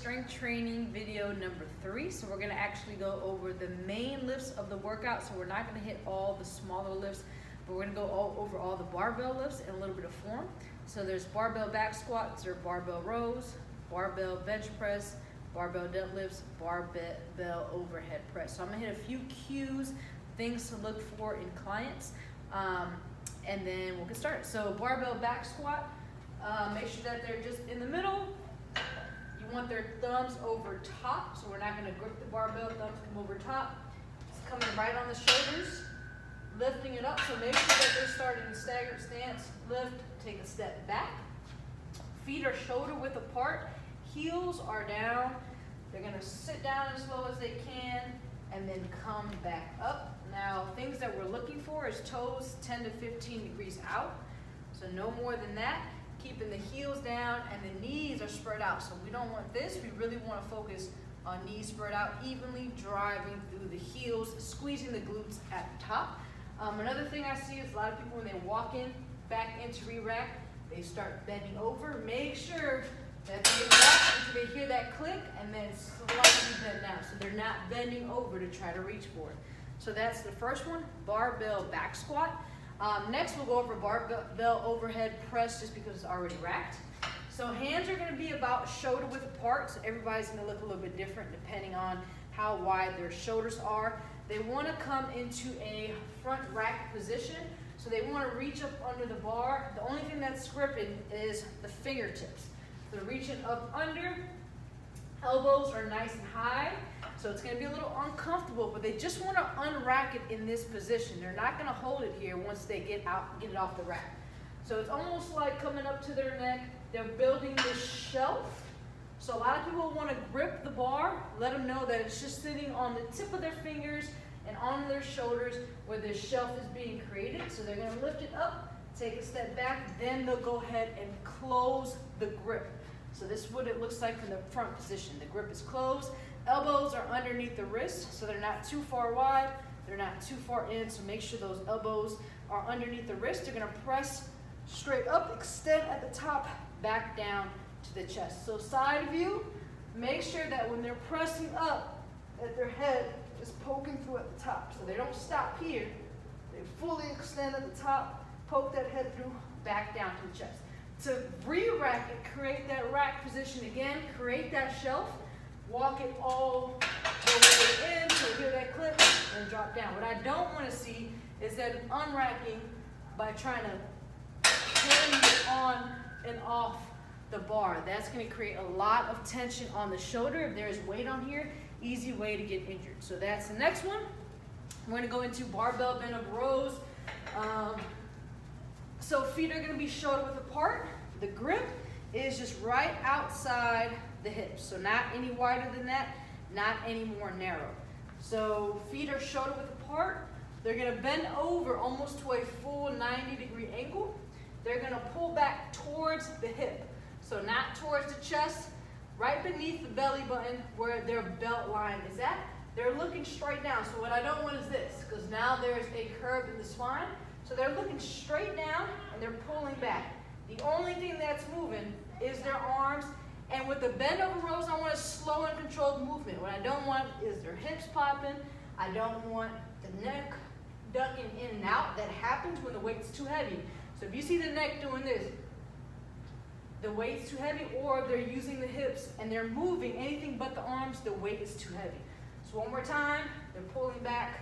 strength training video number 3. So we're gonna actually go over the main lifts of the workout. So we're not gonna hit all the smaller lifts, but we're gonna go over all the barbell lifts in a little bit of form. So there's barbell back squats or barbell rows, barbell bench press, barbell deadlifts, barbell overhead press. So I'm gonna hit a few cues, things to look for in clients, and then we'll get started. So barbell back squat, make sure that they're just in the middle. You want their thumbs over top, so we're not gonna grip the barbell, thumbs come over top. It's coming right on the shoulders, lifting it up, so make sure that they're starting in staggered stance, lift, take a step back. Feet are shoulder width apart, heels are down. They're gonna sit down as low as they can and then come back up. Now, things that we're looking for is toes 10 to 15 degrees out, so no more than that. Keeping the heels down and the knees are spread out. So we don't want this. We really want to focus on knees spread out evenly, driving through the heels, squeezing the glutes at the top. Another thing I see is a lot of people when they walk in back into re-rack, they start bending over. Make sure that they get back until they hear that click and then slightly bend down. So they're not bending over to try to reach for it. So that's the first one, barbell back squat. Next, we'll go over barbell overhead press just because it's already racked. So hands are going to be about shoulder width apart, so everybody's going to look a little bit different depending on how wide their shoulders are. They want to come into a front rack position, so they want to reach up under the bar. The only thing that's gripping is the fingertips. So reaching up under, elbows are nice and high. So it's going to be a little uncomfortable, but they just want to unrack it in this position. They're not going to hold it here once they get it off the rack. So it's almost like coming up to their neck. They're building this shelf. So a lot of people want to grip the bar, let them know that it's just sitting on the tip of their fingers and on their shoulders where this shelf is being created. So they're going to lift it up, take a step back, then they'll go ahead and close the grip. So this is what it looks like from the front position. The grip is closed. Elbows are underneath the wrist, so they're not too far wide, they're not too far in, so make sure those elbows are underneath the wrist. They're gonna press straight up, extend at the top, back down to the chest. So side view, make sure that when they're pressing up, that their head is poking through at the top. So they don't stop here, they fully extend at the top, poke that head through, back down to the chest. To re-rack it, create that rack position again, create that shelf, walk it all the way in, so you hear that click, and drop down. What I don't want to see is that unracking by trying to carry it on and off the bar. That's going to create a lot of tension on the shoulder. If there's weight on here, easy way to get injured. So that's the next one. We're going to go into barbell bend over rows. So feet are going to be shoulder width apart. The grip is just right outside the hips, so not any wider than that, not any more narrow. So feet are shoulder width apart. They're gonna bend over almost to a full 90-degree angle. They're gonna pull back towards the hip, so not towards the chest, right beneath the belly button where their belt line is at. They're looking straight down, so what I don't want is this, because now there's a curve in the spine. So they're looking straight down and they're pulling back. The only thing that's moving is their arms. And with the bend over rows, I want a slow and controlled movement. What I don't want is their hips popping. I don't want the neck ducking in and out. That happens when the weight's too heavy. So if you see the neck doing this, the weight's too heavy, or they're using the hips and they're moving anything but the arms, the weight is too heavy. So one more time, they're pulling back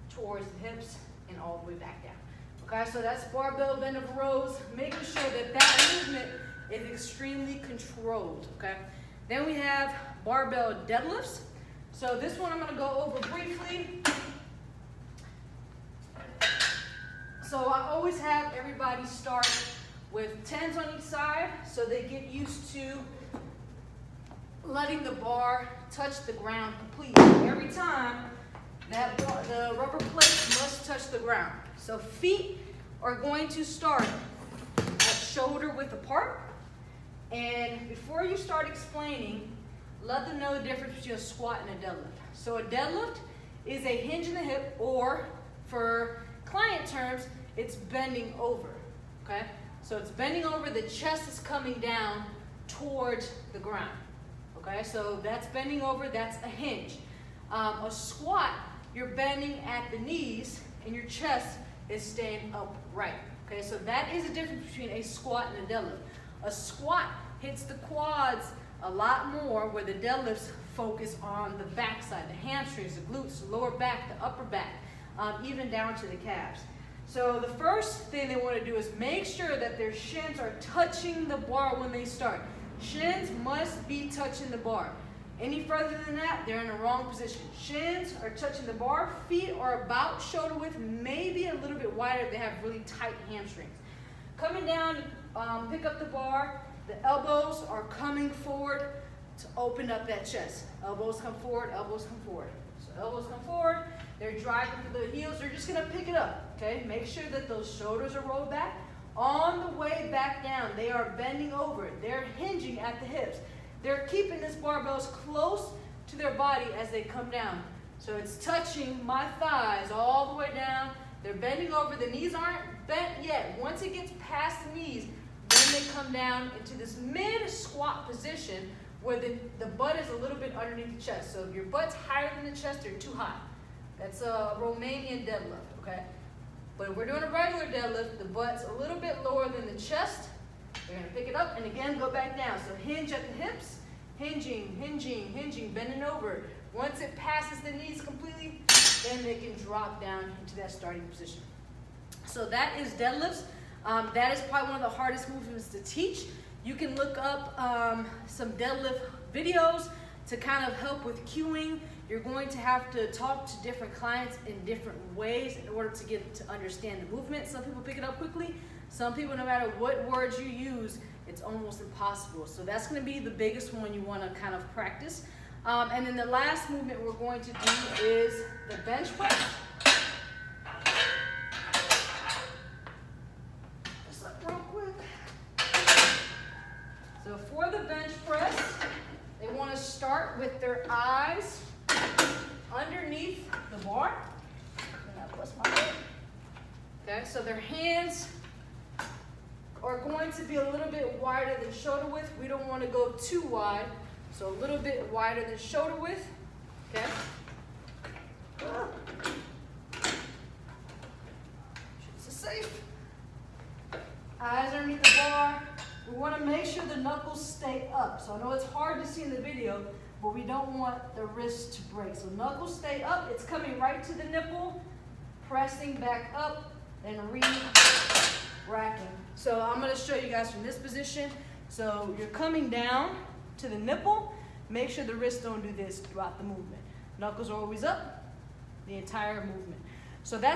towards the hips and all the way back down. Okay, so that's barbell bend over rows, making sure that that movement is extremely controlled, okay? Then we have barbell deadlifts. So this one I'm gonna go over briefly. So I always have everybody start with 10s on each side so they get used to letting the bar touch the ground completely. Every time that the rubber plate must touch the ground. So feet are going to start at shoulder width apart. And before you start explaining, let them know the difference between a squat and a deadlift. So a deadlift is a hinge in the hip, or for client terms, it's bending over, okay? So it's bending over, the chest is coming down towards the ground, okay? So that's bending over, that's a hinge. A squat, you're bending at the knees and your chest is staying upright, okay? So that is the difference between a squat and a deadlift. A squat hits the quads a lot more, where the deadlifts focus on the backside, the hamstrings, the glutes, the lower back, the upper back, even down to the calves. So the first thing they want to do is make sure that their shins are touching the bar when they start. Shins must be touching the bar. Any further than that, they're in the wrong position. Shins are touching the bar, feet are about shoulder width, maybe a little bit wider if they have really tight hamstrings. Coming down, pick up the bar, the elbows are coming forward to open up that chest. Elbows come forward, elbows come forward. So elbows come forward, they're driving through the heels, they're just gonna pick it up, okay? Make sure that those shoulders are rolled back. On the way back down, they are bending over, they're hinging at the hips. They're keeping this barbell close to their body as they come down. So it's touching my thighs all the way down. They're bending over, the knees aren't bent yet. Once it gets past the knees, then they come down into this mid-squat position where the butt is a little bit underneath the chest. So if your butt's higher than the chest, you're too high. That's a Romanian deadlift, okay? But if we're doing a regular deadlift, the butt's a little bit lower than the chest. They're gonna pick it up and again go back down. So hinge at the hips, hinging, hinging, hinging, bending over. Once it passes the knees completely, then they can drop down into that starting position. So that is deadlifts. That is probably one of the hardest movements to teach. You can look up some deadlift videos to kind of help with cueing. You're going to have to talk to different clients in different ways in order to get to understand the movement. Some people pick it up quickly. Some people, no matter what words you use, it's almost impossible. So that's going to be the biggest one you want to kind of practice. And then the last movement we're going to do is the bench press. Just up real quick. So for the bench press, they want to start with their eyes underneath the bar. Okay, so their hands are going to be a little bit wider than shoulder width. We don't want to go too wide, so a little bit wider than shoulder width. Okay. This is safe. Eyes underneath the bar. We want to make sure the knuckles stay up. So I know it's hard to see in the video, but we don't want the wrist to break. So knuckles stay up. It's coming right to the nipple, pressing back up, then racking. So I'm going to show you guys from this position. So you're coming down to the nipple. Make sure the wrists don't do this throughout the movement. Knuckles are always up the entire movement. So that's